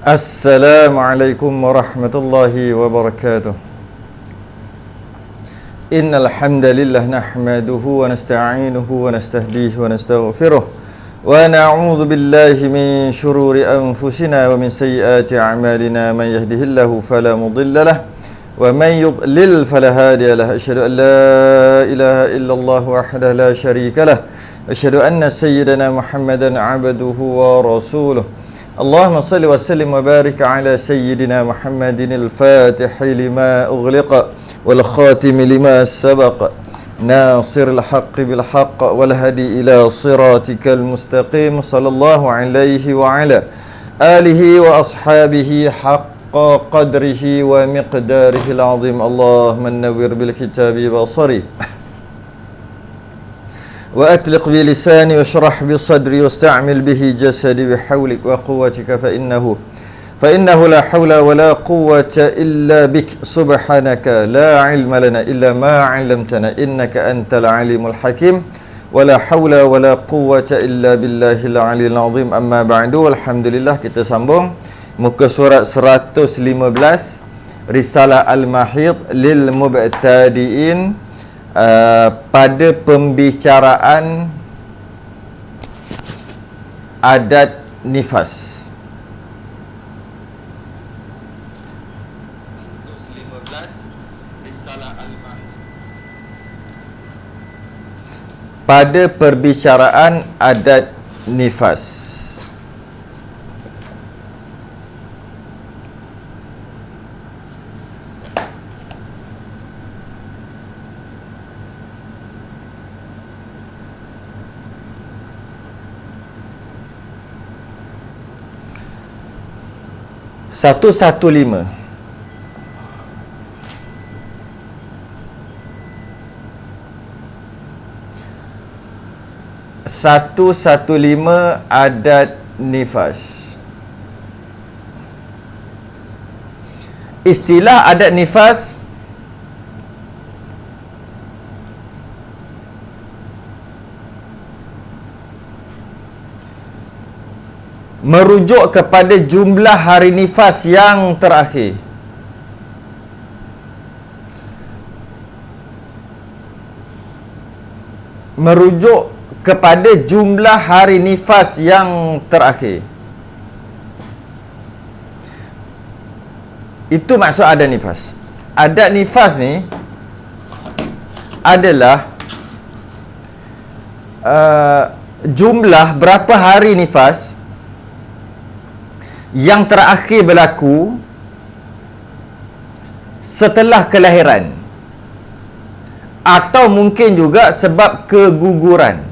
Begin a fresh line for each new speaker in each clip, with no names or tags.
Assalamualaikum warahmatullahi wabarakatuh. Innal hamdalillah nahmaduhu wa nasta'inuhu wa nastahdihi wa nastaghfiruh wa na'udzu billahi min shururi anfusina wa min sayyiati a'malina. Man yahdihillahu fala mudilla lahu wa man yudlil fala hadiya lahu. Asyhadu an la ilaha illallah wahdahu la syarika lahu. Asyhadu anna sayyidana Muhammadan 'abduhu wa rasuluh. Allahumma salli wa sallim wa barik ala sayyidina Muhammadin al-Fatihi lima ughliqa wal khatimi lima sabaqa nasiril haqqi bil haqq wal hadi ila siratikal mustaqim sallallahu alaihi wa ala alihi wa ashabihi haqqa qadrihi wa miqdarihi al-azim. Allahumma nawwir bil kitabi basari wa atliq bi lisani washrah bi sadri wasta'mil bihi jasadi bihawlik wa quwwatika fa innahu la hawla wa la quwwata illa bik. Subhanaka la ilma lana illa ma 'allamtana innaka antal alimul hakim wa la hawla wa la quwwata illa billahil aliyil azim. Amma ba'du. Alhamdulillah, kita sambung muka surat 115 Risalah Al-Mahid lil Mubtadi'in. Pada pembicaraan adat nifas. 115 Risalah Al-Mahid. Pada perbicaraan adat nifas. Satu 115 adat nifas. Istilah adat nifas merujuk kepada jumlah hari nifas yang terakhir. Merujuk kepada jumlah hari nifas yang terakhir. Itu maksud adat nifas. Adat nifas ni adalah jumlah berapa hari nifas yang terakhir berlaku setelah kelahiran, atau mungkin juga sebab keguguran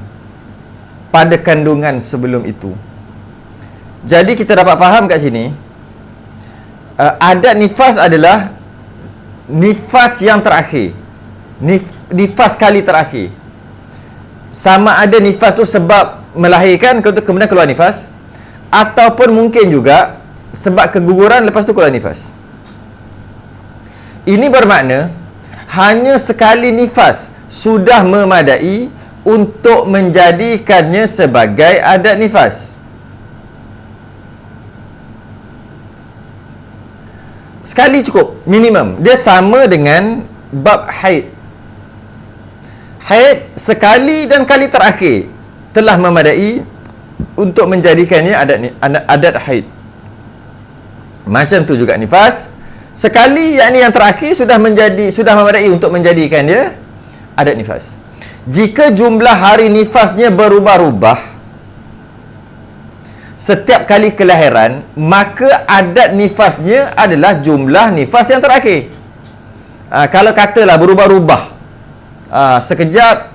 pada kandungan sebelum itu. Jadi kita dapat faham kat sini, adat nifas adalah nifas yang terakhir, nifas kali terakhir. Sama ada nifas tu sebab melahirkan kemudian keluar nifas, ataupun mungkin juga sebab keguguran lepas tu keluar nifas. Ini bermakna hanya sekali nifas sudah memadai untuk menjadikannya sebagai adat nifas. Sekali cukup, minimum. Dia sama dengan bab haid. Haid sekali dan kali terakhir telah memadai untuk menjadikannya adat haid. Macam tu juga nifas. Sekali, yakni yang terakhir sudah memadai untuk menjadikan dia adat nifas. Jika jumlah hari nifasnya berubah-ubah setiap kali kelahiran, maka adat nifasnya adalah jumlah nifas yang terakhir. Kalau katalah berubah-ubah, sekejap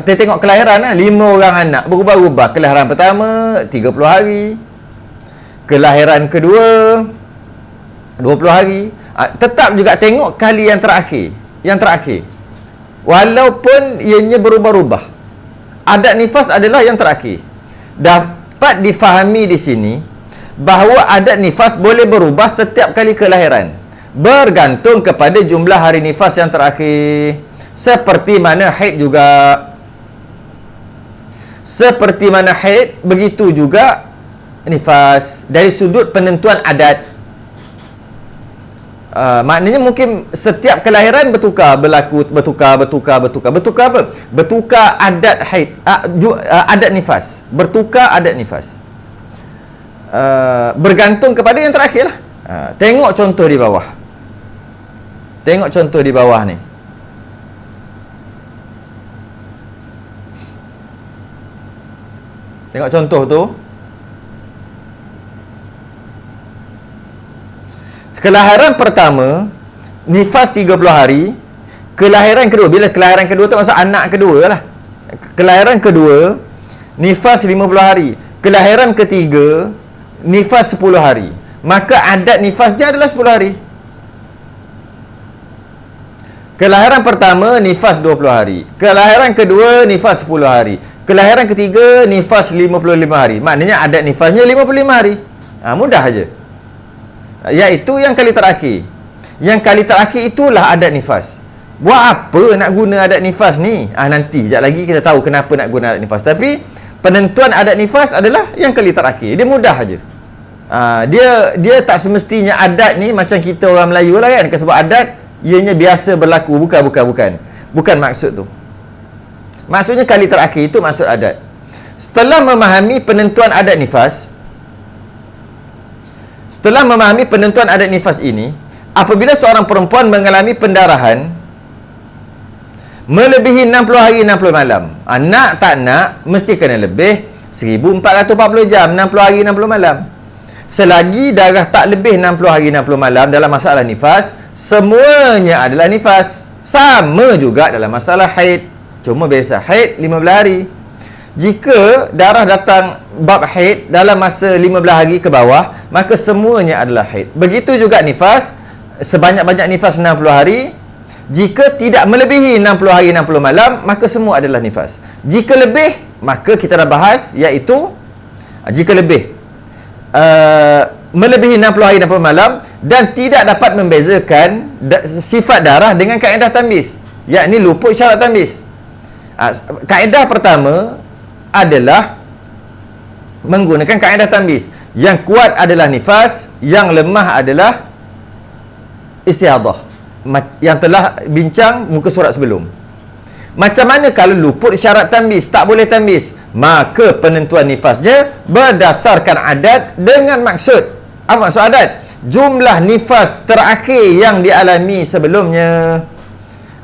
kita tengok kelahiran 5 orang anak berubah-ubah. Kelahiran pertama 30 hari, kelahiran kedua 20 hari. Tetap juga tengok kali yang terakhir. Walaupun ianya berubah-ubah, adat nifas adalah yang terakhir. Dapat difahami di sini bahawa adat nifas boleh berubah setiap kali kelahiran, bergantung kepada jumlah hari nifas yang terakhir. Seperti mana haid juga. Seperti mana haid, begitu juga nifas dari sudut penentuan adat. Maknanya mungkin setiap kelahiran bertukar apa? Bertukar adat haid, adat nifas, bertukar adat nifas. Bergantung kepada yang terakhir lah. Tengok contoh di bawah. Tengok contoh di bawah ni. Tengok contoh tu. Kelahiran pertama nifas 30 hari. Kelahiran kedua, bila kelahiran kedua tu maksud anak kedua lah. Kelahiran kedua nifas 50 hari. Kelahiran ketiga nifas 10 hari. Maka adat nifasnya adalah 10 hari. Kelahiran pertama nifas 20 hari. Kelahiran kedua nifas 10 hari. Kelahiran ketiga nifas 55 hari. Maknanya adat nifasnya 55 hari. Mudah aja. Iaitu yang kali terakhir. Yang kali terakhir itulah adat nifas. Buat apa nak guna adat nifas ni? Nanti sekejap lagi kita tahu kenapa nak guna adat nifas. Tapi penentuan adat nifas adalah yang kali terakhir. Dia mudah aja. Dia tak semestinya adat ni macam kita orang Melayu lah kan. Sebab adat ianya biasa berlaku. Bukan maksud tu. Maksudnya kali terakhir itu maksud adat. Setelah memahami penentuan adat nifas, ini, apabila seorang perempuan mengalami pendarahan melebihi 60 hari 60 malam, nak tak nak mesti kena lebih 1440 jam, 60 hari 60 malam. Selagi darah tak lebih 60 hari 60 malam dalam masalah nifas, semuanya adalah nifas. Sama juga dalam masalah haid. Cuma biasa haid 15 hari. Jika darah datang bab haid dalam masa 15 hari ke bawah, maka semuanya adalah haid. Begitu juga nifas, sebanyak-banyak nifas 60 hari. Jika tidak melebihi 60 hari 60 malam, maka semua adalah nifas. Jika lebih, maka kita dah bahas, iaitu jika lebih melebihi 60 hari 60 malam dan tidak dapat membezakan sifat darah dengan kaedah tamyiz, yakni luput syarat tamyiz. Kaedah pertama adalah menggunakan kaedah tamyiz. Yang kuat adalah nifas, yang lemah adalah istihadah, yang telah bincang muka surat sebelum. Macam mana kalau luput syarat tamyiz, tak boleh tamyiz? Maka penentuan nifasnya berdasarkan adat dengan maksud. Apa maksud adat? Jumlah nifas terakhir yang dialami sebelumnya.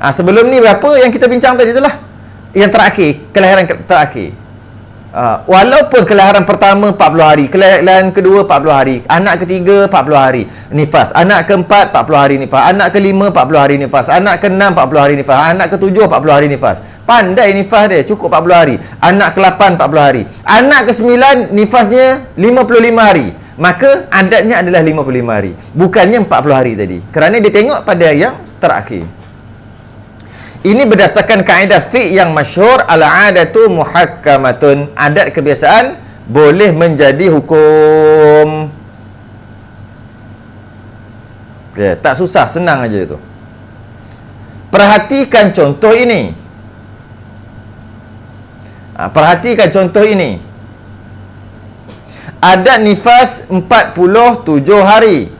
Sebelum ni berapa yang kita bincang tadi tu lah. Yang terakhir, kelahiran terakhir. Walaupun kelahiran pertama 40 hari, kelahiran kedua 40 hari, anak ketiga 40 hari nifas, anak keempat 40 hari nifas, anak kelima 40 hari nifas, anak keenam 40 hari nifas, anak ketujuh 40 hari nifas. Pandai nifas dia, cukup 40 hari. Anak ke-8 40 hari. Anak ke-9 nifasnya 55 hari. Maka adatnya adalah 55 hari, bukannya 40 hari tadi. Kerana dia tengok pada yang terakhir. Ini berdasarkan kaedah fiqh yang masyhur, al-'adatu muhakkamatun. Adat kebiasaan boleh menjadi hukum. Tak susah, senang aja tu. Perhatikan contoh ini. Perhatikan contoh ini. Adat nifas 47 hari.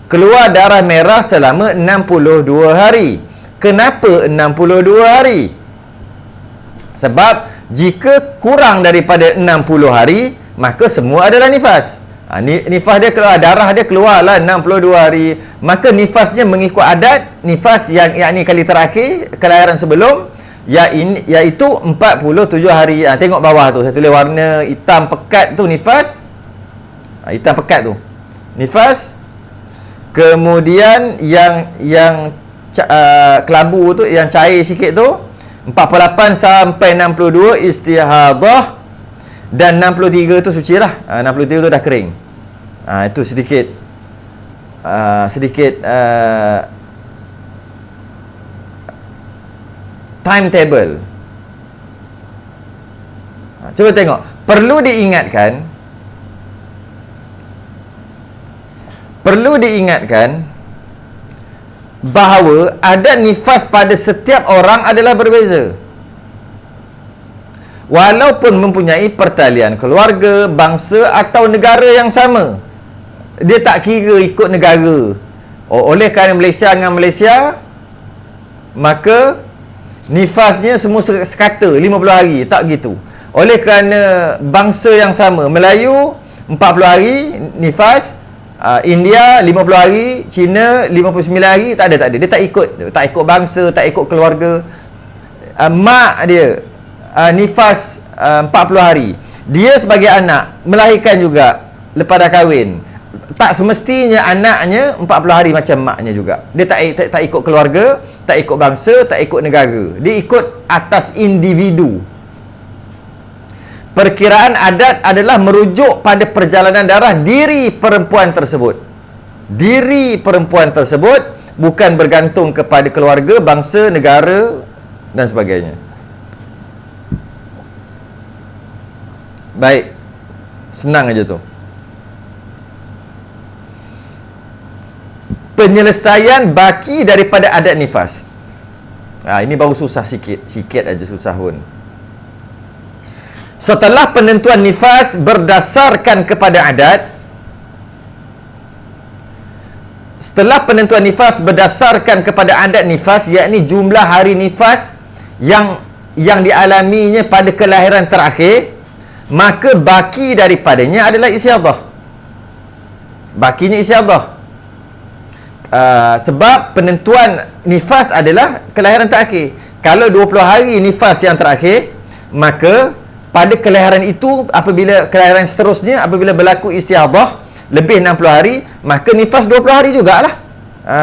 Keluar darah merah selama 62 hari. Kenapa 62 hari? Sebab jika kurang daripada 60 hari, maka semua adalah nifas. Nifas dia keluar, darah dia keluarlah 62 hari. Maka nifasnya mengikut adat. Nifas yang ni kali terakhir, kelahiran sebelum, iaitu 47 hari. Tengok bawah tu, saya tulis warna hitam pekat tu nifas. Hitam pekat tu nifas. Kemudian yang kelabu tu, yang cair sikit tu, 48 sampai 62 istihadah, dan 63 tu suci lah. 63 tu dah kering. Itu sedikit timetable. Cuba tengok. Perlu diingatkan bahawa adat nifas pada setiap orang adalah berbeza. walaupun mempunyai pertalian keluarga, bangsa atau negara yang sama. Dia tak kira ikut negara. Oleh kerana Malaysia dengan Malaysia, maka nifasnya semua sekata 50 hari. Tak gitu. Oleh kerana bangsa yang sama, Melayu 40 hari nifas, India 50 hari, Cina 59 hari, tak ada. Dia tak ikut bangsa, tak ikut keluarga. Mak dia nifas 40 hari. Dia sebagai anak melahirkan juga lepas dah kahwin. Tak semestinya anaknya 40 hari macam maknya juga. Dia tak ikut keluarga, tak ikut bangsa, tak ikut negara. Dia ikut atas individu. Perkiraan adat adalah merujuk pada perjalanan darah diri perempuan tersebut. Diri perempuan tersebut, bukan bergantung kepada keluarga, bangsa, negara dan sebagainya. Baik. Senang aja tu. Penyelesaian baki daripada adat nifas. Ini baru susah sikit. Sikit aja susah pun. Setelah penentuan nifas berdasarkan kepada adat, nifas, yakni jumlah hari nifas yang dialaminya pada kelahiran terakhir, maka baki daripadanya adalah istiadah. Bakinya istiadah. Sebab penentuan nifas adalah kelahiran terakhir. Kalau 20 hari nifas yang terakhir, maka pada kelahiran itu, apabila kelahiran seterusnya, apabila berlaku istiadah lebih 60 hari, maka nifas 20 hari jugalah.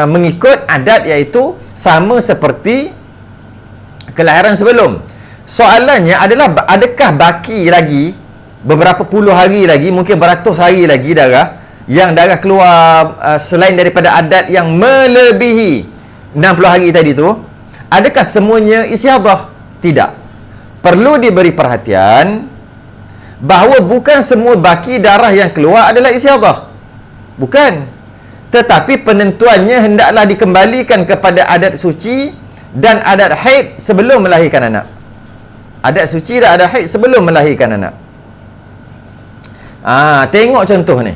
Mengikut adat, iaitu sama seperti kelahiran sebelum. Soalannya adalah, adakah baki lagi beberapa puluh hari lagi, mungkin beratus hari lagi darah keluar selain daripada adat yang melebihi 60 hari tadi tu? Adakah semuanya istiadah? Tidak. Perlu diberi perhatian bahawa bukan semua baki darah yang keluar adalah istiadah. Bukan. Tetapi penentuannya hendaklah dikembalikan kepada adat suci dan adat haid sebelum melahirkan anak. Adat suci dan adat haid sebelum melahirkan anak. Tengok contoh ni.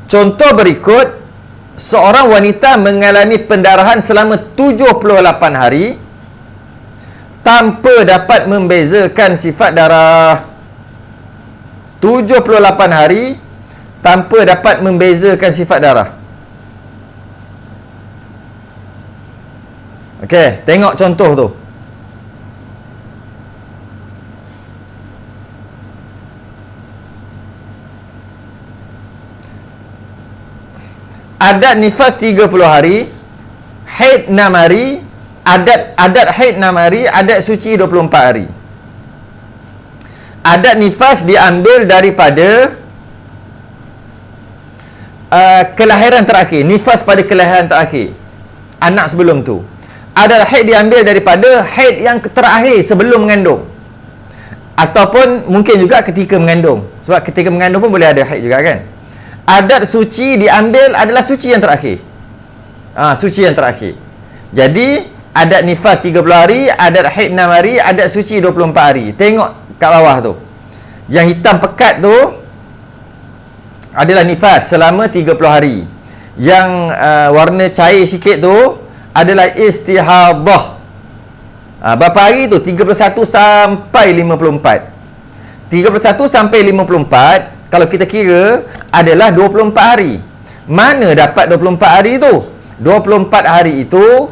Contoh berikut, seorang wanita mengalami pendarahan selama 78 hari tanpa dapat membezakan sifat darah. 78 hari tanpa dapat membezakan sifat darah. Okey, tengok contoh tu. Adat nifas 30 hari, haid 6 hari, adat haid 6 hari, adat suci 24 hari. Adat nifas diambil daripada kelahiran terakhir, nifas pada kelahiran terakhir, anak sebelum tu. Adat haid diambil daripada haid yang terakhir sebelum mengandung, ataupun mungkin juga ketika mengandung, sebab ketika mengandung pun boleh ada haid juga kan. Adat suci diambil adalah suci yang terakhir. Suci yang terakhir. Jadi adat nifas 30 hari, adat haid 6 hari, adat suci 24 hari. Tengok kat bawah tu. Yang hitam pekat tu adalah nifas selama 30 hari. Yang warna cair sikit tu adalah istihadah. Berapa hari tu? 31 sampai 54. 31 sampai 54, kalau kita kira, adalah 24 hari. Mana dapat 24 hari tu? 24 hari itu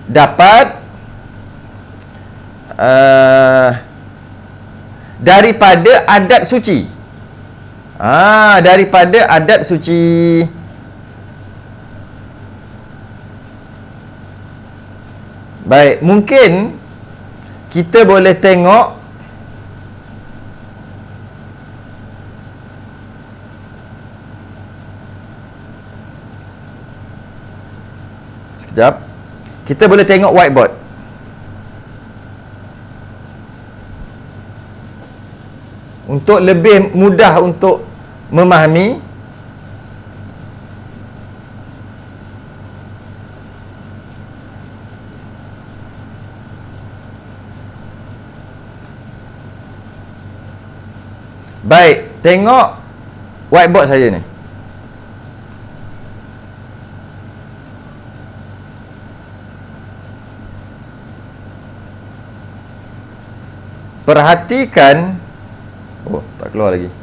dapat daripada adat suci. Daripada adat suci. Baik, mungkin kita boleh tengok sekejap. Kita boleh tengok whiteboard. Untuk lebih mudah untuk memahami. Baik, tengok whiteboard saya ni. Perhatikan. Oh, tak keluar lagi.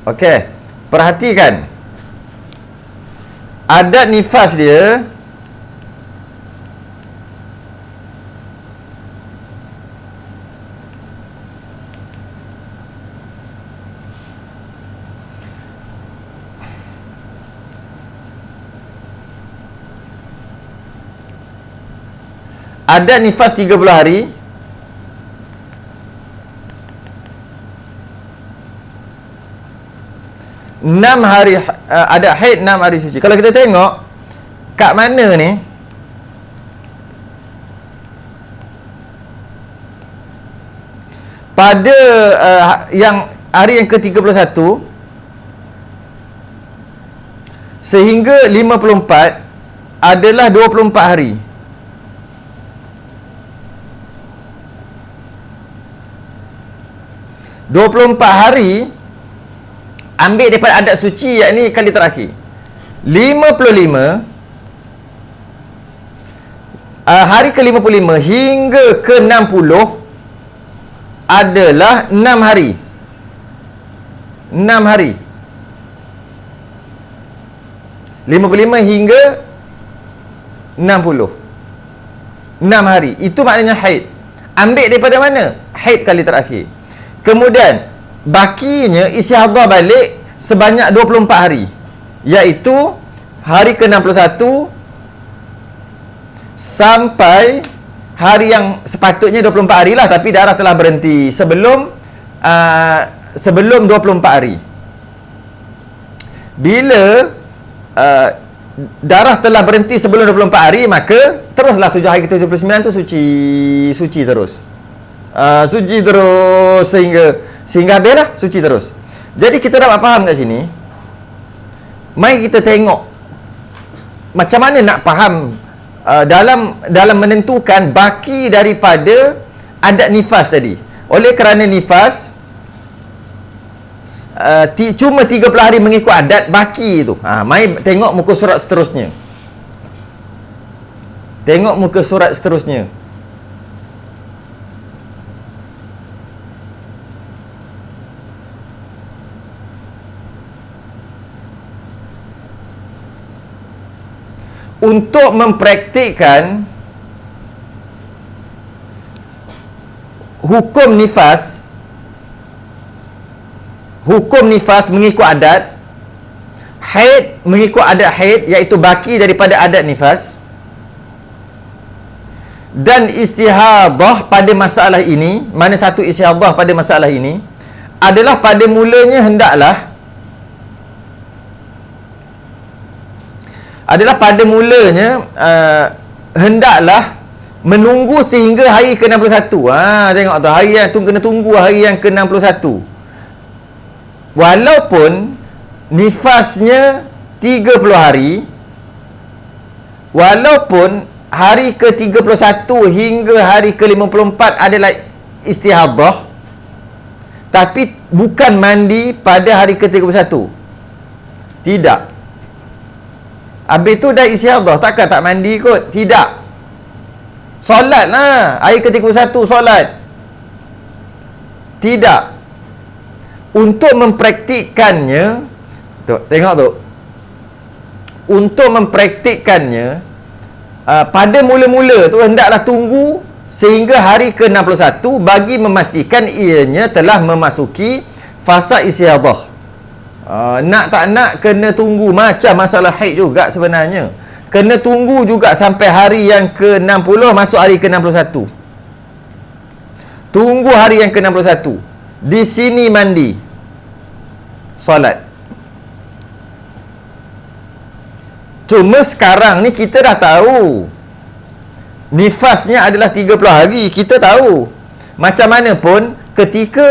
Okey, perhatikan. Adat nifas dia adat nifas 30 hari. Enam hari ada haid, 6 hari suci. Kalau kita tengok kat mana ni, pada yang hari yang ke-31 sehingga 54 adalah 24 hari. ...24 hari ambil daripada adat suci, yakni kali terakhir. 55 hari ke-55 hingga ke-60 adalah 6 hari. 6 hari. 55 hingga 60. 6 hari. Itu maknanya haid. Ambil daripada mana? Haid kali terakhir. Kemudian bakinya istihadah balik sebanyak 24 hari, iaitu hari ke-61 sampai hari yang sepatutnya 24 hari lah, tapi darah telah berhenti sebelum 24 hari. Bila darah telah berhenti sebelum 24 hari, maka teruslah 7 hari ke-79 tu suci terus. Suci terus sehingga habislah, suci terus. Jadi kita dapat faham kat sini. Mari kita tengok macam mana nak faham dalam menentukan baki daripada adat nifas tadi. Oleh kerana nifas cuma 30 hari mengikut adat, baki itu. Mari tengok muka surat seterusnya. Tengok muka surat seterusnya. Untuk mempraktikkan hukum nifas mengikut adat, haid mengikut adat haid, iaitu baki daripada adat nifas, dan istihadah pada masalah ini. Mana satu istihadah pada masalah ini adalah pada mulanya hendaklah menunggu sehingga hari ke-61. Tengok tu, hari yang kena tunggu hari yang ke-61. Walaupun nifasnya 30 hari, walaupun hari ke-31 hingga hari ke-54 adalah istihadah, tapi bukan mandi pada hari ke-31. Tidak. Habis tu dah istihadah, takkan tak mandi kot? Tidak. Solat lah, hari ke-31 solat. Tidak. Untuk mempraktikkannya, tengok tu, untuk mempraktikkannya, pada mula-mula tu hendaklah tunggu sehingga hari ke-61 bagi memastikan ianya telah memasuki fasa istihadah. Nak tak nak kena tunggu, macam masalah haid juga sebenarnya. Kena tunggu juga sampai hari yang ke-60 masuk hari ke-61. Tunggu hari yang ke-61. Di sini mandi, solat. Cuma sekarang ni kita dah tahu nifasnya adalah 30 hari. Kita tahu. Macam mana pun ketika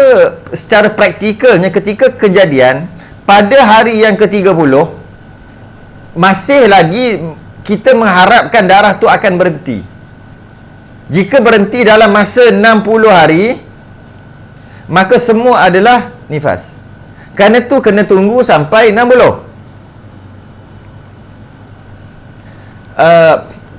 secara praktikalnya, ketika kejadian pada hari yang ke-30 masih lagi kita mengharapkan darah tu akan berhenti. Jika berhenti dalam masa 60 hari, maka semua adalah nifas. Kerana tu kena tunggu sampai 60.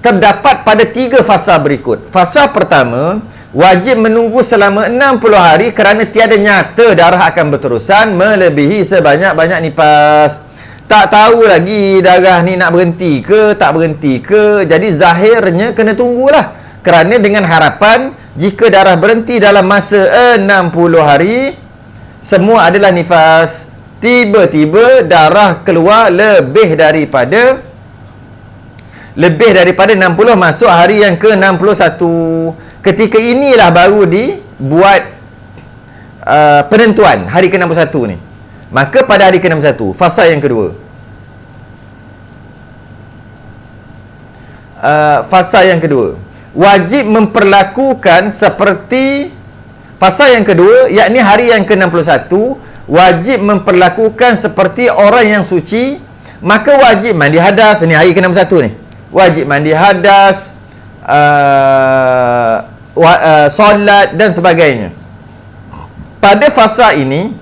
Terdapat pada 3 fasa berikut. Fasa pertama, wajib menunggu selama 60 hari kerana tiada nyata darah akan berterusan melebihi sebanyak-banyak nifas. Tak tahu lagi darah ni nak berhenti ke tak berhenti ke. Jadi zahirnya kena tunggulah. Kerana dengan harapan jika darah berhenti dalam masa 60 hari, semua adalah nifas. Tiba-tiba darah keluar lebih daripada 60, masuk hari yang ke-61. Ketika inilah baru dibuat penentuan hari ke-61 ni. Maka pada hari ke-61, fasa yang kedua. Fasa yang kedua, wajib memperlakukan seperti fasa yang kedua, yakni hari yang ke-61, wajib memperlakukan seperti orang yang suci. Maka wajib mandi hadas. Ni hari ke-61 ni. Wajib mandi hadas, solat dan sebagainya. Pada fasa ini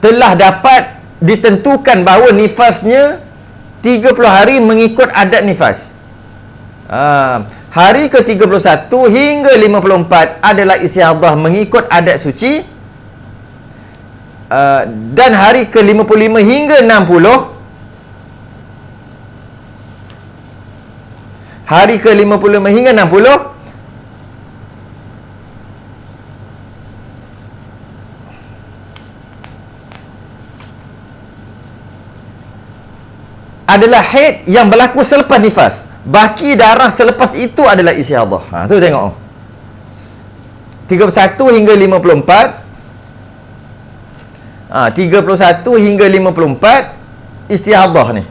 telah dapat ditentukan bahawa nifasnya 30 hari mengikut adat nifas. Hari ke-31 hingga 54 adalah istihadah mengikut adat suci. Dan hari ke-55 hingga 60, hari ke-55 hingga 60 adalah haid yang berlaku selepas nifas. Baki darah selepas itu adalah istihadah. Tu tengok. 31 hingga 54. 31 hingga 54 istihadah ni.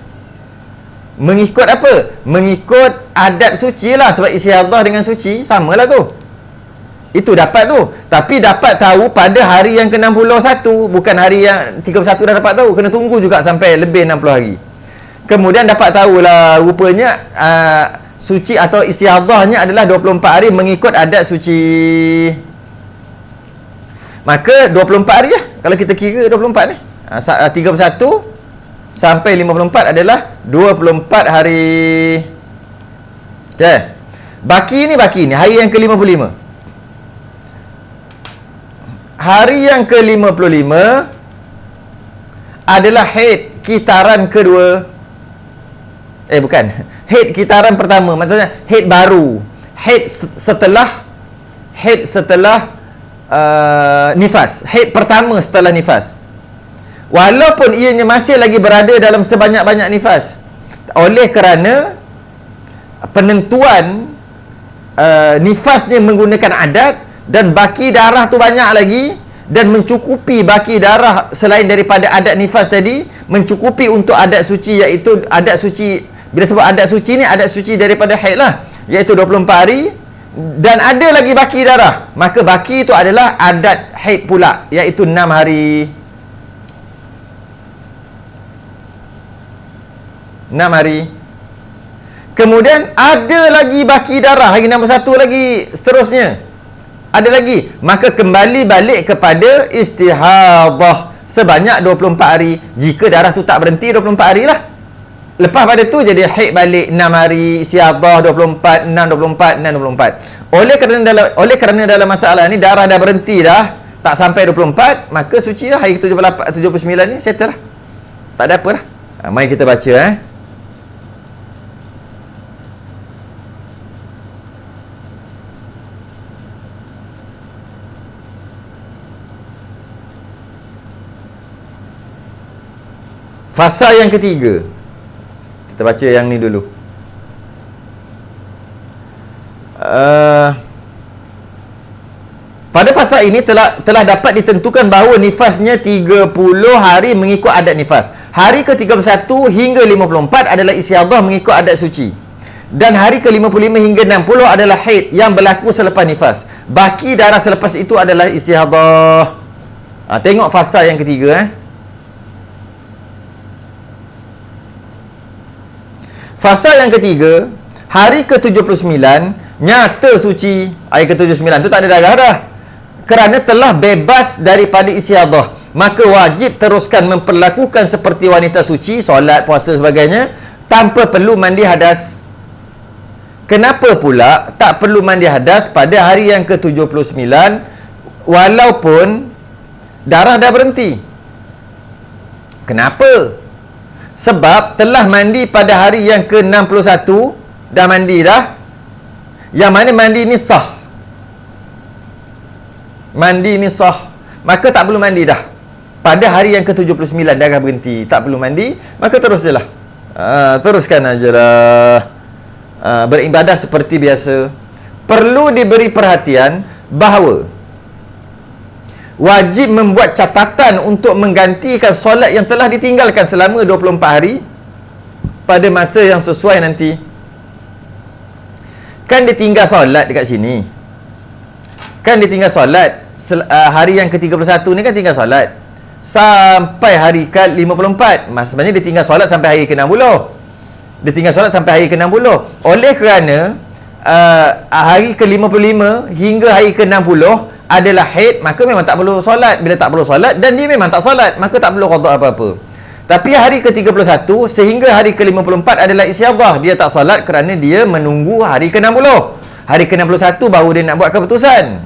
Mengikut apa? Mengikut adat suci lah. Sebab istihadah dengan suci samalah tu. Itu dapat tu. Tapi dapat tahu pada hari yang ke-61, bukan hari yang 31 dah dapat tahu. Kena tunggu juga sampai lebih 60 hari. Kemudian dapat tahulah rupanya suci atau istihadahnya adalah 24 hari mengikut adat suci. Maka 24 hari lah. Kalau kita kira 24 ni. 31 sampai 54 adalah 24 hari. Okay. Baki ni hari yang ke-55. Hari yang ke-55 adalah haid kitaran kedua. Bukan. Haid kitaran pertama. Maksudnya haid baru. Haid setelah nifas. Haid pertama setelah nifas. Walaupun ianya masih lagi berada dalam sebanyak-banyak nifas. Oleh kerana penentuan nifasnya menggunakan adat dan baki darah tu banyak lagi dan mencukupi baki darah selain daripada adat nifas tadi, mencukupi untuk adat suci, iaitu adat suci. Bila sebut adat suci ni, adat suci daripada haid lah, iaitu 24 hari. Dan ada lagi baki darah, maka baki itu adalah adat haid pula, iaitu 6 hari. 6 hari. Kemudian ada lagi baki darah hari 61 lagi, seterusnya ada lagi. Maka kembali balik kepada istihadah sebanyak 24 hari. Jika darah tu tak berhenti 24 hari lah. Lepas pada tu jadi haid balik 6 hari, istihadah 24, 6, 24, 6, 24. Oleh kerana dalam masalah ni darah dah berhenti dah, tak sampai 24, maka suci lah hari 78, 79 ni settle lah. Tak ada apa lah. Mari kita baca Fasa yang ketiga. Kita baca yang ni dulu. Pada fasa ini telah dapat ditentukan bahawa nifasnya 30 hari mengikut adat nifas. Hari ke-31 hingga 54 adalah istihadah mengikut adat suci. Dan hari ke-55 hingga 60 adalah haid yang berlaku selepas nifas. Baki darah selepas itu adalah istihadah. Tengok fasa yang ketiga. Fasa yang ketiga, hari ke-79 nyata suci. Hari ke-79 tu tak ada darah dah, kerana telah bebas daripada istihadah, maka wajib teruskan memperlakukan seperti wanita suci, solat, puasa sebagainya, tanpa perlu mandi hadas. Kenapa pula tak perlu mandi hadas pada hari yang ke-79 walaupun darah dah berhenti? Kenapa? Sebab telah mandi pada hari yang ke-61, dah mandi dah, yang mana mandi ni sah. Mandi ni sah, maka tak perlu mandi dah. Pada hari yang ke-79 darah berhenti, tak perlu mandi, maka terus je lah. Teruskan aja lah. Beribadah seperti biasa. Perlu diberi perhatian bahawa wajib membuat catatan untuk menggantikan solat yang telah ditinggalkan selama 24 hari pada masa yang sesuai nanti. Kan dia tinggal solat dekat sini. Kan dia tinggal solat hari yang ke-31 ni kan tinggal solat sampai hari ke-54. Sebenarnya dia tinggal solat sampai hari ke-60. Dia tinggal solat sampai hari ke-60. Oleh kerana hari ke-55 hingga hari ke-60 adalah haid, maka memang tak perlu solat. Bila tak perlu solat dan dia memang tak solat, maka tak perlu qada apa-apa. Tapi hari ke-31 sehingga hari ke-54 adalah istihadah. Dia tak solat kerana dia menunggu hari ke-60. Hari ke-61 baru dia nak buat keputusan.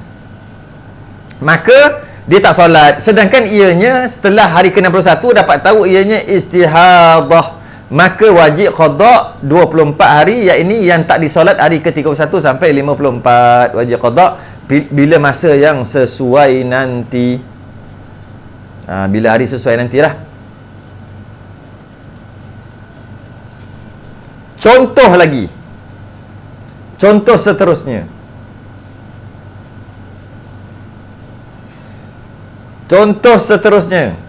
Maka dia tak solat. Sedangkan ianya setelah hari ke-61 dapat tahu ianya istihadah, maka wajib qada 24 hari, iaitu yang tak disolat hari ke-31 sampai 54. Wajib qada bila masa yang sesuai nanti. Bila hari sesuai nantilah. Contoh lagi. Contoh seterusnya. Contoh seterusnya.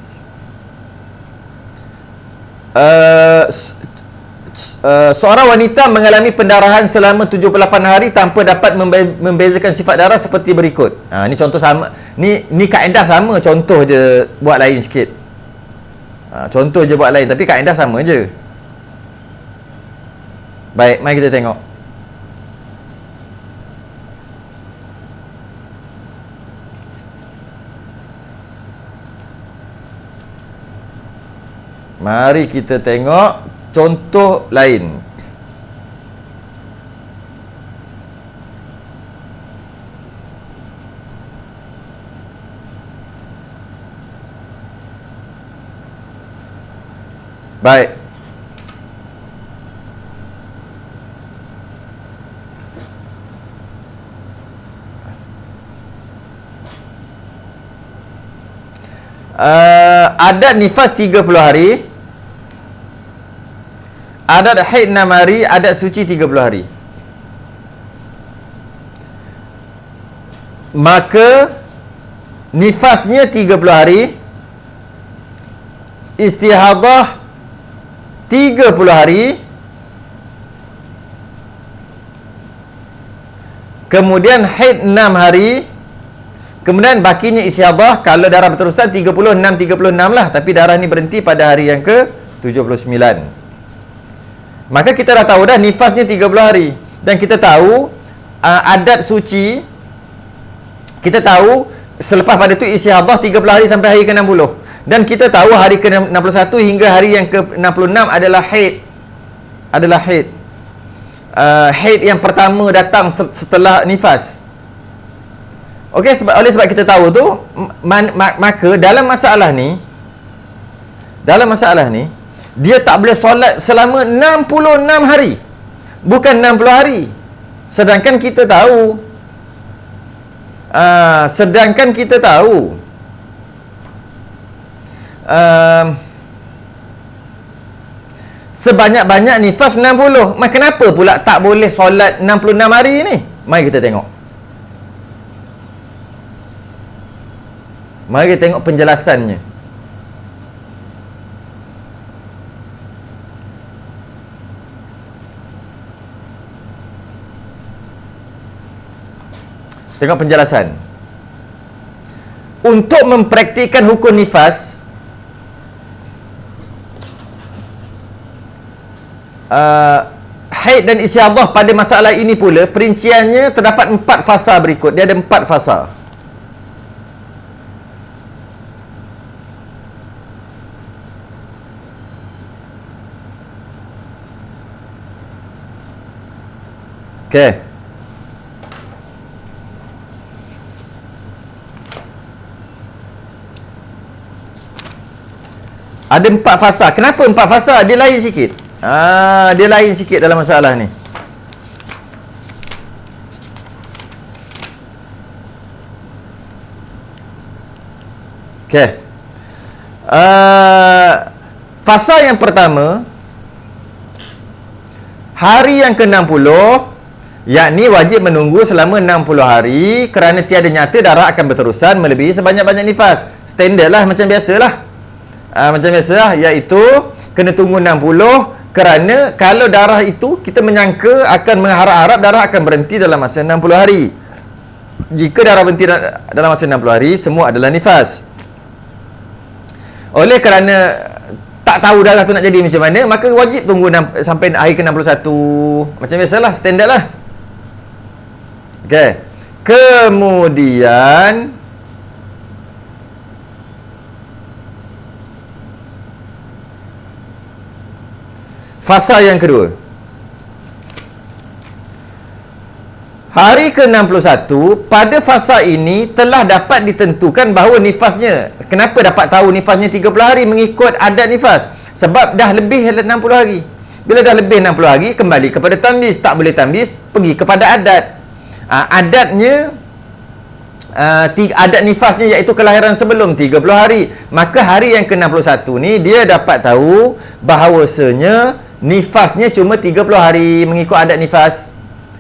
Seorang wanita mengalami pendarahan selama 78 hari tanpa dapat membezakan sifat darah seperti berikut. Ni contoh sama. Ni kaedah sama, contoh je buat lain sikit. Contoh je buat lain tapi kaedah sama je. Baik, mari kita tengok. Mari kita tengok contoh lain. Baik. Adat nifas 30 hari, adat haid 6 hari, adat suci 30 hari. Maka nifasnya 30 hari, istihadah 30 hari, kemudian haid 6 hari, kemudian bakinya istihadah. Kalau darah berterusan 36 lah, tapi darah ni berhenti pada hari yang ke-79. Maka kita dah tahu dah nifasnya 30 hari. Dan kita tahu adat suci, kita tahu selepas pada tu istihadah 30 hari sampai hari ke-60. Dan kita tahu hari ke-61 hingga hari yang ke-66 adalah haid. Adalah haid. Haid yang pertama datang setelah nifas. Okey, oleh sebab kita tahu tu, maka dalam masalah ni, dia tak boleh solat selama 66 hari, bukan 60 hari. Sedangkan kita tahu sebanyak-banyak nifas 60. Maka kenapa pula tak boleh solat 66 hari ni? Mari kita tengok. Mari kita tengok penjelasannya. Tengok penjelasan. Untuk mempraktikkan hukum nifas, haid dan istihadah pada masalah ini pula, perinciannya terdapat 4 fasa berikut. Dia ada 4 fasa. Okey. Ada 4 fasa. Kenapa 4 fasa? Dia lain sikit. Dia lain sikit dalam masalah ni. Okey. Fasa yang pertama, hari yang ke-60, yakni wajib menunggu selama 60 hari kerana tiada nyata darah akan berterusan melebihi sebanyak-banyak nifas. Standard lah, macam biasalah. Macam biasa, iaitu kena tunggu 60 kerana kalau darah itu kita menyangka akan mengharap-harap darah akan berhenti dalam masa 60 hari. Jika darah berhenti dalam masa 60 hari, semua adalah nifas. Oleh kerana tak tahu darah tu nak jadi macam mana, maka wajib tunggu sampai hari ke-61. Macam biasalah, standard lah. Okey. Kemudian fasa yang kedua, hari ke-61, pada fasa ini telah dapat ditentukan bahawa nifasnya. Kenapa dapat tahu nifasnya 30 hari? Mengikut adat nifas. Sebab dah lebih 60 hari. Bila dah lebih 60 hari, kembali kepada tamyiz. Tak boleh tamyiz, pergi kepada adat. Adatnya, adat nifasnya iaitu kelahiran sebelum 30 hari. Maka hari yang ke-61 ni, dia dapat tahu bahawasanya nifasnya cuma 30 hari mengikut adat nifas.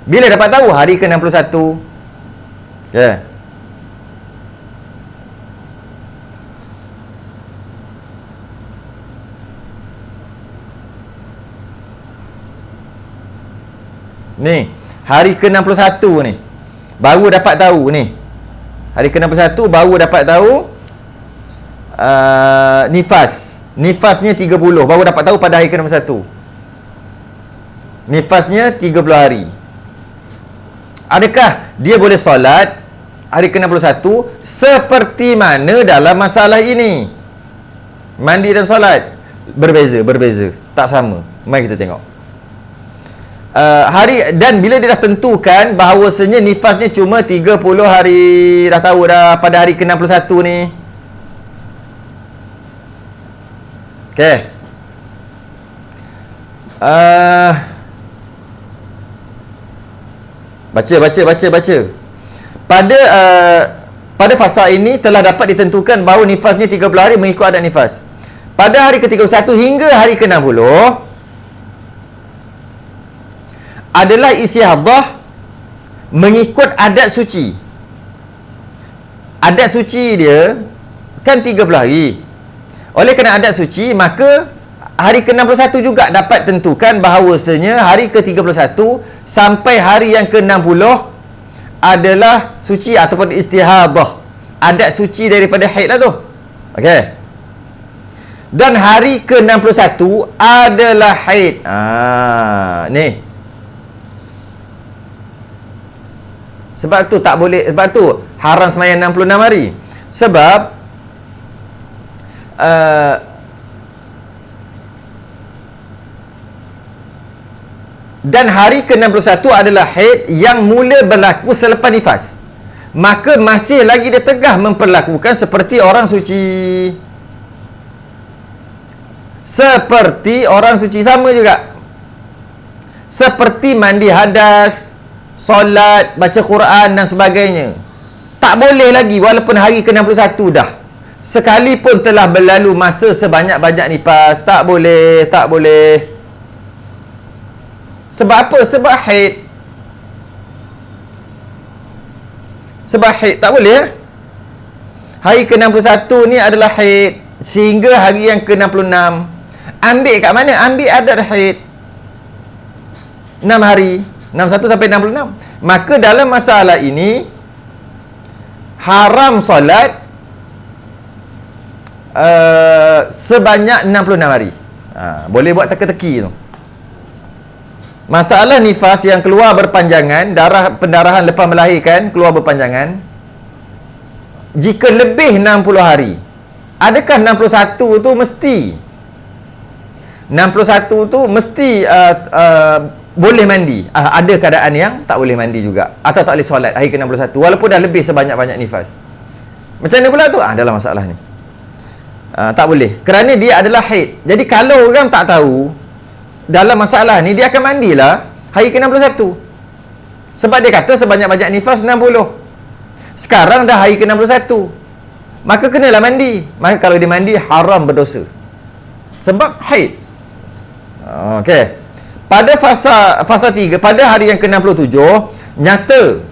Bila dapat tahu? Hari ke-61. Ya. Ni, hari ke-61 ni baru dapat tahu ni. Hari ke-61 baru dapat tahu nifasnya 30. Baru dapat tahu pada hari ke-61. Nifasnya 30 hari. Adakah dia boleh solat hari ke-61 seperti mana dalam masalah ini? Mandi dan solat berbeza, tak sama. Mari kita tengok. Hari, dan bila dia dah tentukan bahawasanya nifasnya cuma 30 hari, dah tahu dah pada hari ke-61 ni. Okey. Baca. Pada fasa ini telah dapat ditentukan bahawa nifasnya 30 hari mengikut adat nifas. Pada hari ke-31 hingga hari ke-60 adalah istihadah mengikut adat suci. Adat suci dia kan 30 hari. Oleh kerana adat suci, maka hari ke-61 juga dapat tentukan bahawasanya hari ke-31 sampai hari yang ke-60 adalah suci ataupun istihadah. Adat suci daripada haid lah tu. Okey. Dan hari ke-61 adalah haid. Ni. Sebab tu tak boleh, sebab tu haram sembahyang 66 hari. Sebab dan hari ke-61 adalah haid yang mula berlaku selepas nifas. Maka masih lagi dia tegah memperlakukan seperti orang suci. Seperti orang suci, sama juga. Seperti mandi hadas, solat, baca Quran dan sebagainya. Tak boleh lagi walaupun hari ke-61 dah. Sekalipun telah berlalu masa sebanyak-banyak nifas, tak boleh. Sebab apa? Sebab haid. Sebab haid tak boleh. Hari ke-61 ni adalah haid sehingga hari yang ke-66. Ambil kat mana? Ambil adat haid 6 hari, 61 sampai 66. Maka dalam masalah ini haram solat sebanyak 66 hari. Boleh buat teka-teki tu. Masalah nifas yang keluar berpanjangan, pendarahan lepas melahirkan keluar berpanjangan, jika lebih 60 hari, adakah 61 tu mesti 61 tu mesti boleh mandi? Ada keadaan yang tak boleh mandi juga, atau tak boleh solat hari ke-61 walaupun dah lebih sebanyak-banyak nifas. Macam mana pula tu? Dalam masalah ni tak boleh, kerana dia adalah haid. Jadi kalau orang tak tahu dalam masalah ni, dia akan mandilah hari ke-61, sebab dia kata sebanyak-banyak nifas 60. Sekarang dah hari ke-61, maka kenalah mandi. Maka kalau dia mandi, haram berdosa sebab haid. Okey. Pada fasa 3, pada hari yang ke-67, nyata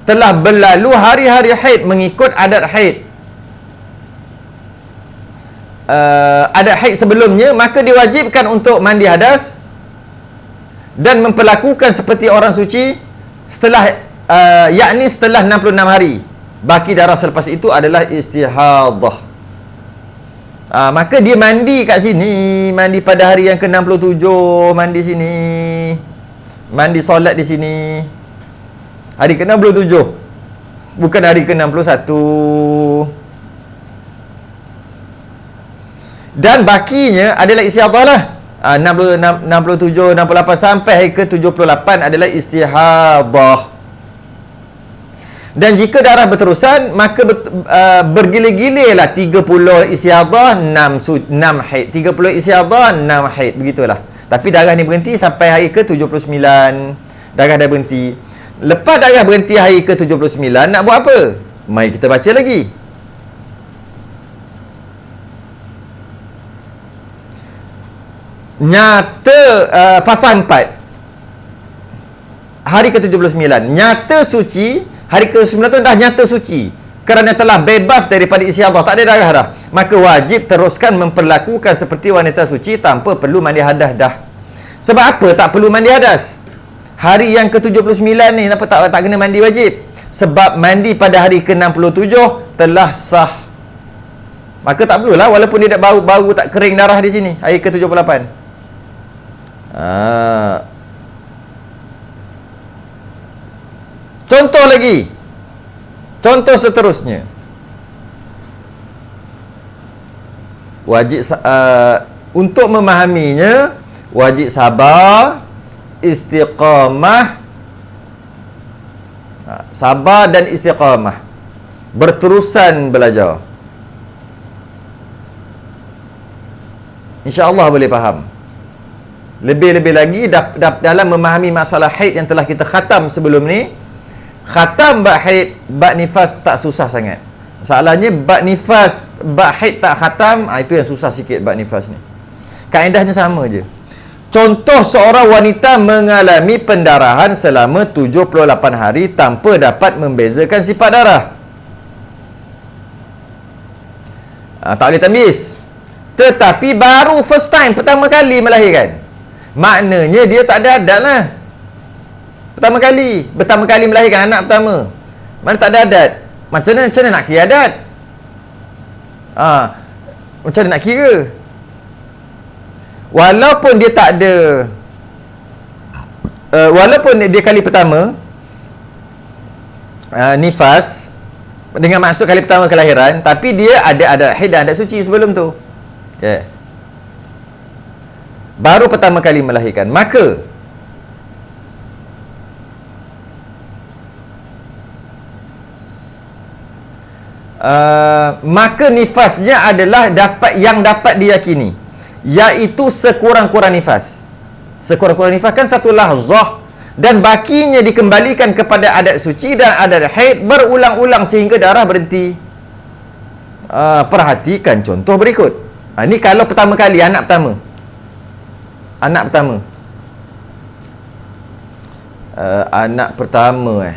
telah berlalu hari-hari haid mengikut adat haid. Adat haid sebelumnya, maka diwajibkan untuk mandi hadas dan memperlakukan seperti orang suci setelah yakni setelah 66 hari. Baki darah selepas itu adalah istihadah. Maka dia mandi kat sini, mandi pada hari yang ke-67, mandi sini, mandi solat di sini hari ke-67, bukan hari ke-61. Dan bakinya adalah istihadah lah. 67, 68 sampai hari ke-78 adalah istihadah. Dan jika darah berterusan, maka bergilir-gilirlah 30 istihadah, 6 haid. 30 istihadah, 6 haid. Begitulah. Tapi darah ni berhenti sampai hari ke-79. Darah dah berhenti. Lepas darah berhenti hari ke-79, nak buat apa? Mari kita baca lagi. Nyata fasa 4, hari ke-79, nyata suci. Hari ke-9 tu dah nyata suci kerana telah bebas daripada istihadah, tak ada darah dah. Maka wajib teruskan memperlakukan seperti wanita suci tanpa perlu mandi hadas dah. Sebab apa tak perlu mandi hadas? Hari yang ke-79 ni kenapa tak kena mandi wajib? Sebab mandi pada hari ke-67 telah sah. Maka tak perlulah, walaupun dia dah bau tak kering darah di sini hari ke-78. Contoh lagi. Contoh seterusnya. Wajib untuk memahaminya, wajib sabar, istiqamah. Sabar dan istiqamah. Berterusan belajar. InsyaAllah boleh faham. Lebih-lebih lagi dalam memahami masalah haid yang telah kita khatam sebelum ni. Khatam bab haid, bab nifas tak susah sangat. Masalahnya bab nifas, bab haid tak khatam, itu yang susah sikit bab nifas ni. Kaedahnya sama je. Contoh seorang wanita mengalami pendarahan selama 78 hari tanpa dapat membezakan sifat darah. Tak boleh tamyiz. Tetapi baru first time, pertama kali melahirkan. Maknanya dia tak ada adat lah. Pertama kali melahirkan anak pertama. Mana tak ada adat. Macam mana nak kira adat? Macam mana nak kira? Walaupun dia tak ada walaupun dia kali pertama nifas, dengan maksud kali pertama kelahiran, tapi dia ada adat haid dan adat suci sebelum tu. Okay. Baru pertama kali melahirkan, maka nifasnya adalah dapat diyakini, iaitu sekurang-kurang nifas. Sekurang-kurang nifas kan satu lahzah, dan bakinya dikembalikan kepada adat suci dan adat haid berulang-ulang sehingga darah berhenti. Perhatikan contoh berikut. Ini kalau pertama kali, anak pertama. Anak pertama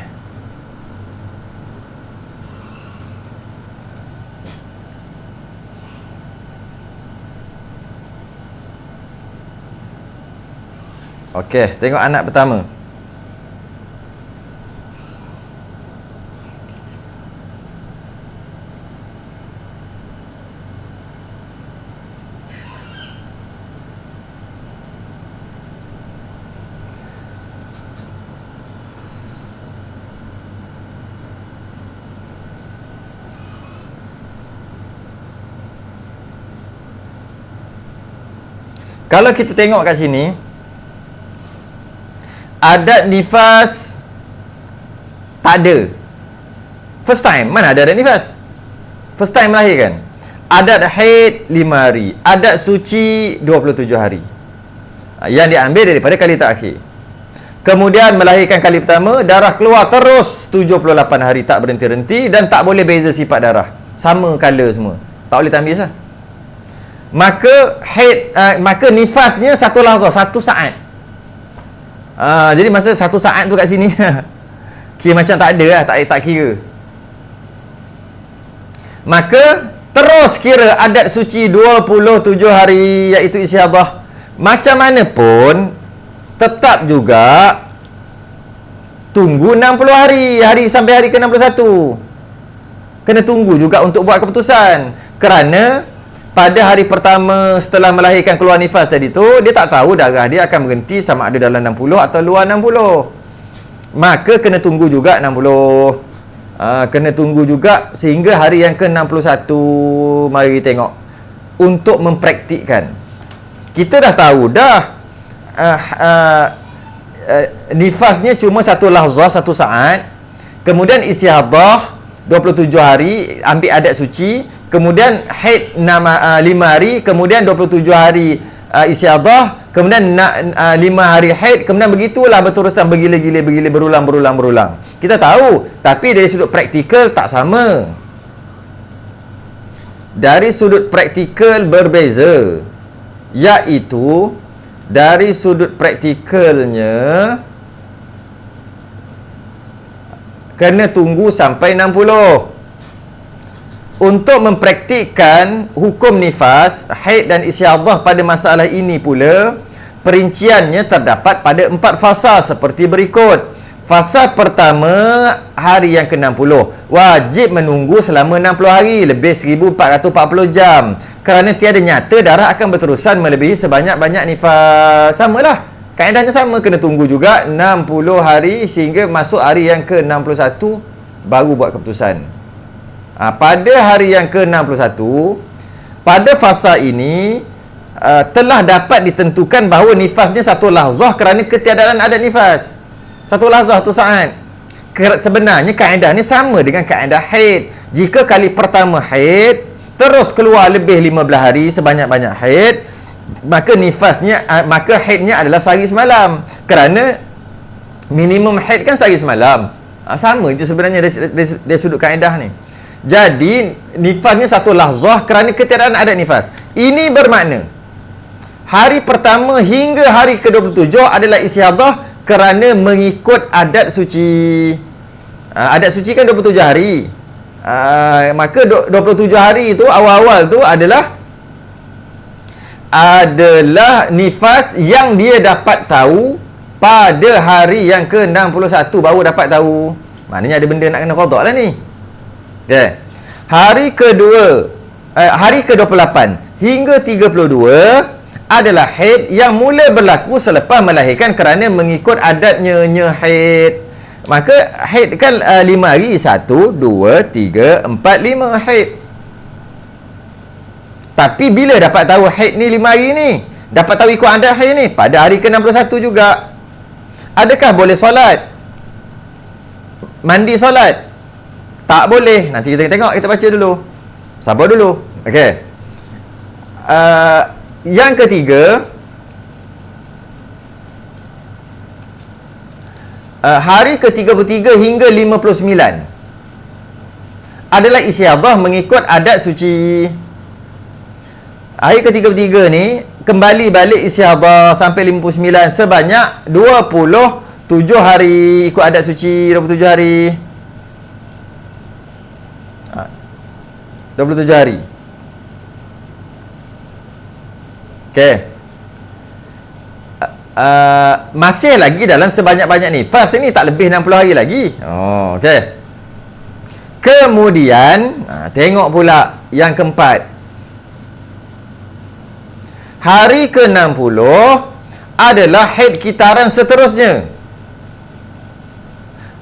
Okey, tengok anak pertama. Kalau kita tengok kat sini, adat nifas tak ada. First time, mana ada adat nifas? First time melahirkan. Adat haid 5 hari, adat suci 27 hari. Yang diambil daripada kali terakhir. Kemudian melahirkan kali pertama, darah keluar terus 78 hari, tak berhenti-henti, dan tak boleh beza sifat darah. Sama color semua. Tak boleh tambah sah. Maka nifasnya satu lahzah, 1 saat. Jadi masa 1 saat tu kat sini kira macam tak ada lah, tak kira. Maka terus kira adat suci 27 hari, iaitu istihadah. Macam mana pun tetap juga tunggu 60 hari sampai hari ke-61. Kena tunggu juga untuk buat keputusan. Kerana pada hari pertama setelah melahirkan keluar nifas tadi tu, dia tak tahu darah dia akan berhenti sama ada dalam 60 atau luar 60. Maka kena tunggu juga 60. Kena tunggu juga sehingga hari yang ke-61. Mari kita tengok. Untuk mempraktikkan, kita dah tahu dah nifasnya cuma 1 lahzah, 1 saat. Kemudian istihadah 27 hari, ambil adat suci. Kemudian haid 5 hari. Kemudian 27 hari istihadah. Kemudian 5 hari haid. Kemudian begitulah berterusan, bergila-gila, berulang. Kita tahu, tapi dari sudut praktikal tak sama. Dari sudut praktikal berbeza, iaitu dari sudut praktikalnya kena tunggu sampai 60. Untuk mempraktikkan hukum nifas, haid dan istihadah pada masalah ini pula, perinciannya terdapat pada 4 fasa seperti berikut. Fasa pertama, hari yang ke-60. Wajib menunggu selama 60 hari, lebih 1440 jam. Kerana tiada nyata darah akan berterusan melebihi sebanyak-banyak nifas. Samalah. Kaedahnya sama, kena tunggu juga 60 hari sehingga masuk hari yang ke-61 baru buat keputusan. Pada hari yang ke-61, pada fasa ini telah dapat ditentukan bahawa nifasnya 1 lahzah kerana ketiadaan adat nifas. 1 lahzah, 1 saat. Sebenarnya kaedah ni sama dengan kaedah haid. Jika kali pertama haid terus keluar lebih 15 hari sebanyak-banyak haid, maka nifasnya, maka haidnya adalah sehari semalam. Kerana minimum haid kan sehari semalam. Sama je sebenarnya dari sudut kaedah ni. Jadi nifasnya 1 lahzah kerana ketiadaan adat nifas. Ini bermakna hari pertama hingga hari ke-27 adalah istihadah kerana mengikut adat suci. Adat suci kan 27 hari. Maka 27 hari itu awal-awal tu adalah nifas yang dia dapat tahu pada hari yang ke-61 baru dapat tahu. Maknanya ada benda nak kena qada lah ni. Okay. Hari ke-28 hingga 32 adalah haid yang mula berlaku selepas melahirkan kerana mengikut adatnya haid. Maka haid kan 5 hari, 1, 2, 3, 4, 5 haid. Tapi bila dapat tahu haid ni 5 hari ni? Dapat tahu ikut adat haid ni? Pada hari ke-61 juga. Adakah boleh solat? Mandi solat? Tak boleh. Nanti kita tengok, kita baca dulu. Sabar dulu. Okey. Yang ketiga, hari ke-33 hingga 59 adalah istihadah mengikut adat suci. Hari ke-33 ni kembali balik istihadah sampai 59 sebanyak 27 hari ikut adat suci. 27 hari. 27 hari. Okey. Masih lagi dalam sebanyak-banyak nifas ni, tak lebih 60 hari lagi. Okey. Kemudian tengok pula yang keempat. Hari ke-60 adalah haid kitaran seterusnya.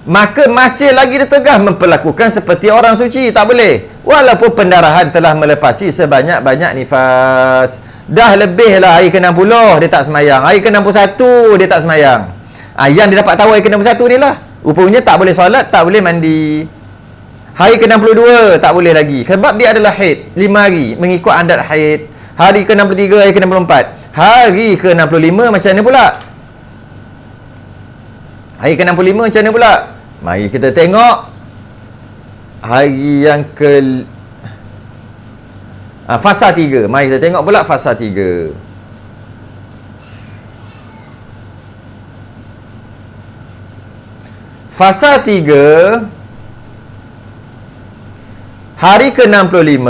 Maka masih lagi ditegah memperlakukan seperti orang suci. Tak boleh. Walaupun pendarahan telah melepasi sebanyak-banyak nifas. Dah lebih lah hari ke-60 dia tak semayang. Hari ke-61 dia tak semayang. Yang dia dapat tahu hari ke-61 ni lah. Rupanya tak boleh solat, tak boleh mandi. Hari ke-62 tak boleh lagi. Sebab dia adalah haid 5 hari mengikut adat haid. Hari ke-63, hari ke-64. Hari ke-65 macam mana pula? Hari ke-65 macam mana pula? Mari kita tengok hari yang fasa 3. Mari kita tengok pula fasa 3. Fasa 3 hari ke-65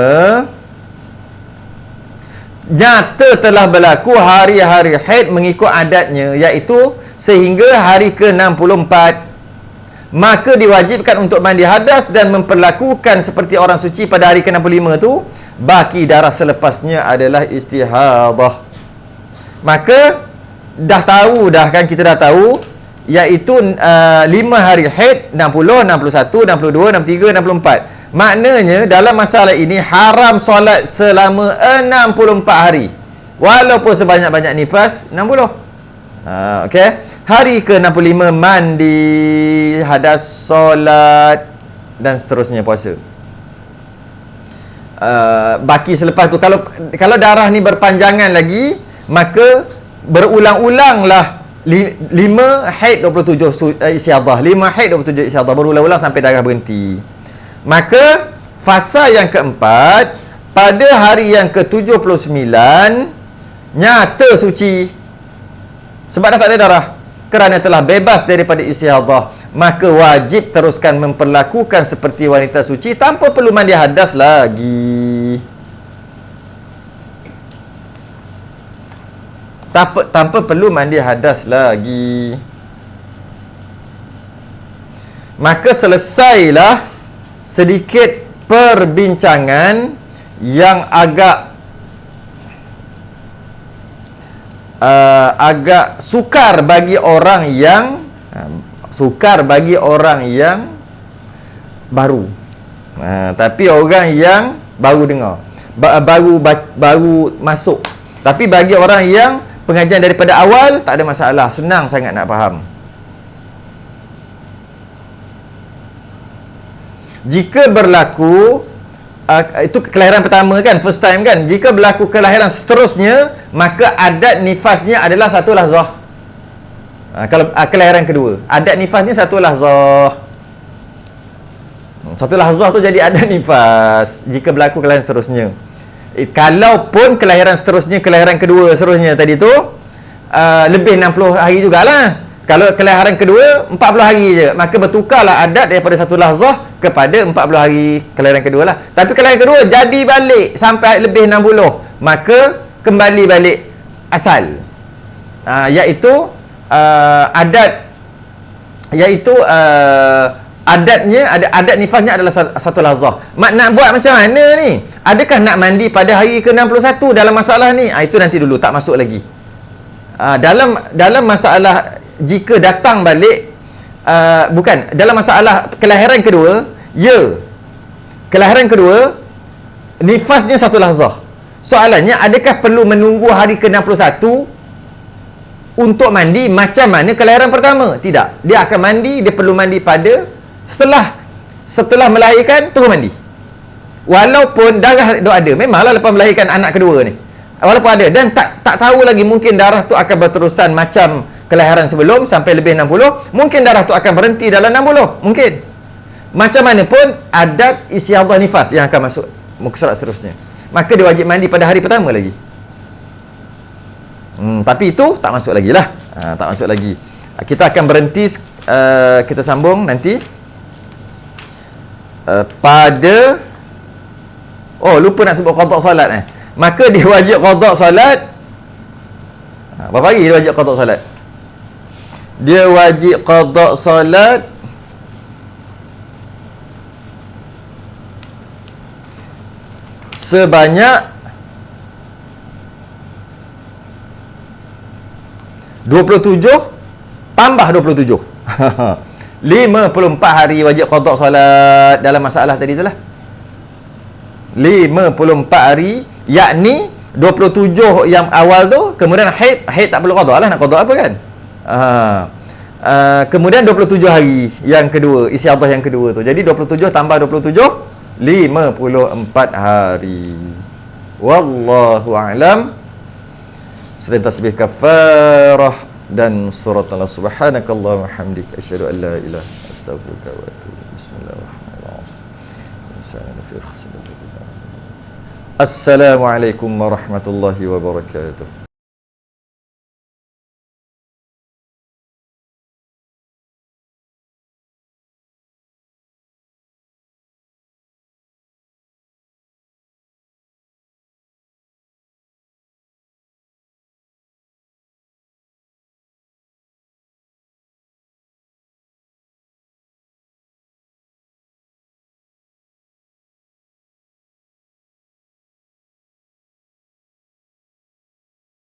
nyata telah berlaku hari-hari haid mengikut adatnya, iaitu sehingga hari ke-64, maka diwajibkan untuk mandi hadas dan memperlakukan seperti orang suci pada hari ke-65 tu. Baki darah selepasnya adalah istihadah. Maka dah tahu dah kan, kita dah tahu, iaitu 5 hari haid, 60, 61, 62, 63, 64. Maknanya dalam masalah ini haram solat selama 64 hari walaupun sebanyak-banyak nifas 60. Okey. Hari ke-65 mandi, hadas, solat dan seterusnya puasa. Baki selepas tu, kalau darah ni berpanjangan lagi, maka berulang-ulanglah 5 haid 27 istiadah, 5 haid 27 istiadah, berulang-ulang sampai darah berhenti. Maka fasa yang keempat, pada hari yang ke-79 nyata suci sebab dah tak ada darah, kerana telah bebas daripada istihadah, maka wajib teruskan memperlakukan seperti wanita suci tanpa perlu mandi hadas lagi. Tanpa perlu mandi hadas lagi. Maka selesailah sedikit perbincangan yang agak sukar bagi orang yang baru. Tapi orang yang baru dengar, baru masuk. Tapi bagi orang yang pengajian daripada awal, tak ada masalah, senang sangat nak faham. Jika berlaku itu kelahiran pertama kan, first time kan. Jika berlaku kelahiran seterusnya, maka adat nifasnya adalah satu lahzah. Kalau kelahiran kedua, adat nifasnya satu lahzah. Satu lahzah tu jadi adat nifas jika berlaku kelahiran seterusnya. Kalaupun kelahiran seterusnya, kelahiran kedua seterusnya tadi tu lebih 60 hari jugalah. Kalau kelahiran kedua 40 hari je, maka bertukarlah adat daripada satu lahzah kepada 40 hari kelahiran kedua lah. Tapi kelahiran kedua jadi balik sampai lebih 60, maka kembali balik asal. Iaitu adatnya, adat nifasnya adalah satu lahzah. Nak buat macam mana ni? Adakah nak mandi pada hari ke-61 dalam masalah ni? Itu nanti dulu, tak masuk lagi. Dalam masalah jika datang balik, bukan dalam masalah kelahiran kedua, kelahiran kedua nifasnya satu lahzah. Soalannya, adakah perlu menunggu hari ke-61 untuk mandi macam mana kelahiran pertama? Tidak. Dia akan mandi, dia perlu mandi pada setelah melahirkan, terus mandi. Walaupun darah tu ada, memanglah lepas melahirkan anak kedua ni, walaupun ada, dan tak tahu lagi, mungkin darah tu akan berterusan macam kelahiran sebelum sampai lebih 60, mungkin darah tu akan berhenti dalam 60, mungkin. Macam mana pun adat istihadah nifas yang akan masuk muka surat seterusnya, maka dia wajib mandi pada hari pertama lagi. Tapi itu tak masuk lagi lah. Tak masuk lagi. Kita akan berhenti, kita sambung nanti pada lupa nak sebut qada solat. Maka dia wajib qada solat. Berapa hari dia wajib qada solat? Dia wajib qada solat sebanyak 27 tambah 27. 54 hari wajib qada solat dalam masalah tadi tu lah. 54 hari, yakni 27 yang awal tu, kemudian haid tak perlu qada lah, nak qada apa kan? Kemudian 27 hari yang kedua, istiadah yang kedua tu. Jadi 27 tambah 27 54 hari. Wallahu a'lam. Selain tasbih kafarah dan surat Allah subhanakallahumma hamdika asyhadu an la ilaha illa anta astaghfiruka wa atubu ilaik. Bismillahirrahmanirrahim. Assalamualaikum warahmatullahi wabarakatuh.